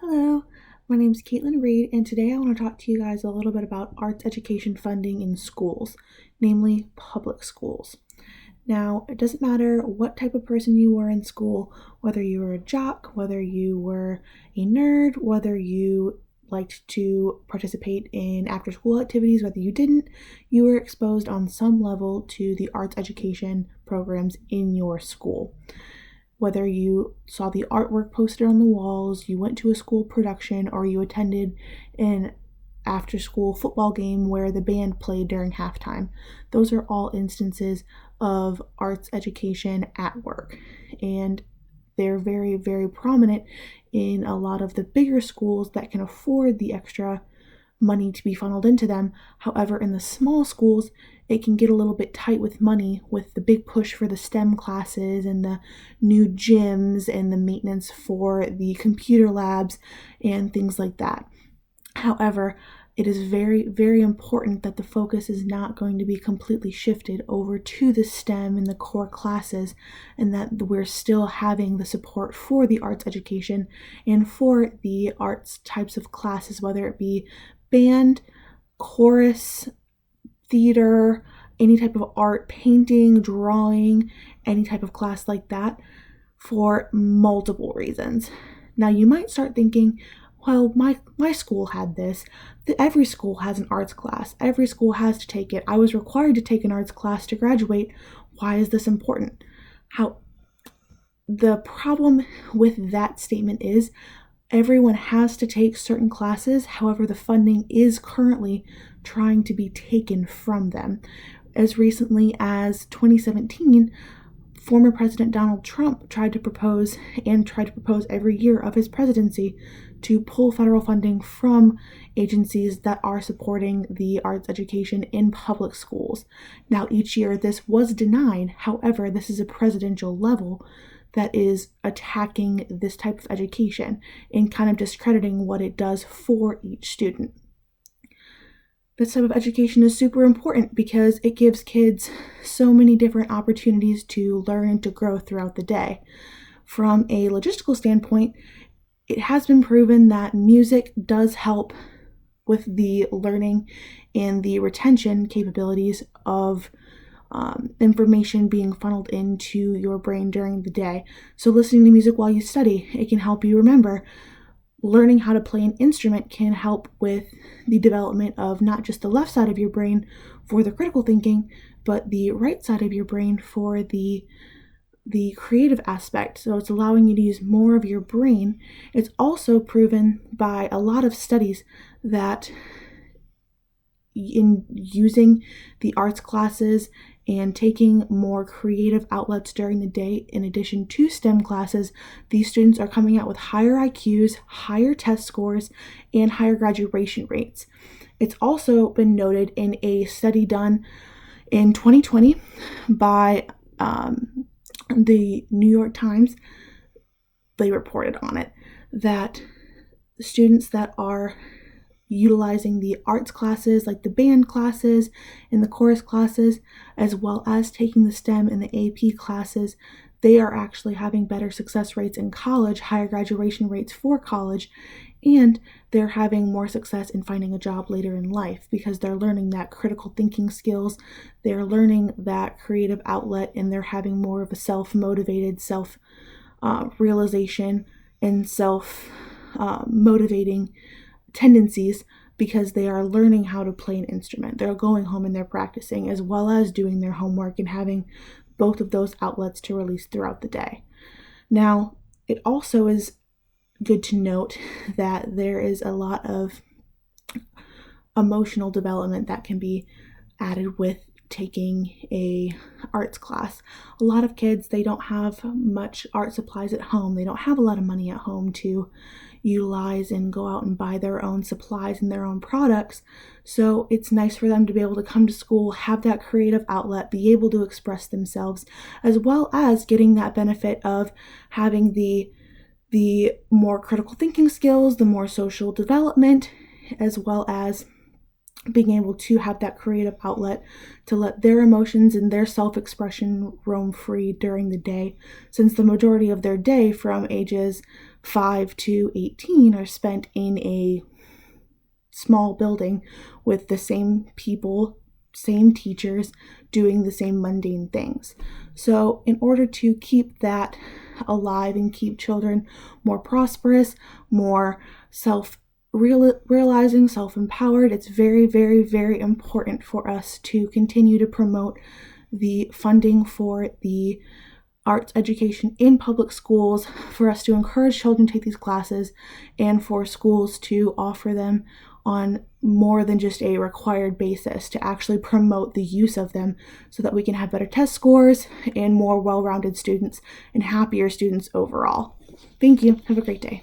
Hello, my name is Caitlin Reed, and today I want to talk to you guys a little bit about arts education funding in schools, namely public schools. Now, it doesn't matter what type of person you were in school, whether you were a jock, whether you were a nerd, whether you liked to participate in after school activities, whether you didn't, you were exposed on some level to the arts education programs in your school. Whether you saw the artwork posted on the walls, you went to a school production, or you attended an after school football game where the band played during halftime. Those are all instances of arts education at work. And they're very, very prominent in a lot of the bigger schools that can afford the extra money to be funneled into them. However, in the small schools, it can get a little bit tight with money with the big push for the STEM classes and the new gyms and the maintenance for the computer labs and things like that. However, it is very, very important that the focus is not going to be completely shifted over to the STEM and the core classes, and that we're still having the support for the arts education and for the arts types of classes, whether it be band, chorus, theater, any type of art, painting, drawing, any type of class like that, for multiple reasons. Now, you might start thinking, well, my school had this. Every school has an arts class. Every school has to take it. I was required to take an arts class to graduate. Why is this important? The problem with that statement is everyone has to take certain classes. However, the funding is currently trying to be taken from them. As recently as 2017, former President Donald Trump tried to propose every year of his presidency to pull federal funding from agencies that are supporting the arts education in public schools. Now, each year this was denied. However, this is a presidential level that is attacking this type of education and kind of discrediting what it does for each student. This type of education is super important because it gives kids so many different opportunities to learn and to grow throughout the day. From a logistical standpoint, it has been proven that music does help with the learning and the retention capabilities of information being funneled into your brain during the day. So listening to music while you study, it can help you remember. Learning how to play an instrument can help with the development of not just the left side of your brain for the critical thinking, but the right side of your brain for the creative aspect. So it's allowing you to use more of your brain. It's also proven by a lot of studies that in using the arts classes and taking more creative outlets during the day in addition to STEM classes, these students are coming out with higher IQs, higher test scores, and higher graduation rates. It's also been noted in a study done in 2020 by the New York Times. They reported on it that students that are utilizing the arts classes like the band classes and the chorus classes, as well as taking the STEM and the AP classes, they are actually having better success rates in college, higher graduation rates for college, and they're having more success in finding a job later in life because they're learning that critical thinking skills, they're learning that creative outlet, and they're having more of a self-motivated realization and self-motivating tendencies because they are learning how to play an instrument. They're going home and they're practicing as well as doing their homework and having both of those outlets to release throughout the day. Now, it also is good to note that there is a lot of emotional development that can be added with taking a arts class. A lot of kids, they don't have much art supplies at home. They don't have a lot of money at home to utilize and go out and buy their own supplies and their own products. So it's nice for them to be able to come to school, have that creative outlet, be able to express themselves, as well as getting that benefit of having the more critical thinking skills, the more social development, as well as being able to have that creative outlet to let their emotions and their self-expression roam free during the day, since the majority of their day from ages 5 to 18 are spent in a small building with the same people, same teachers, doing the same mundane things. So in order to keep that alive and keep children more prosperous, more realizing, self-empowered, it's very, very, very important for us to continue to promote the funding for the arts education in public schools, for us to encourage children to take these classes, and for schools to offer them on more than just a required basis, to actually promote the use of them so that we can have better test scores and more well-rounded students and happier students overall. Thank you. Have a great day.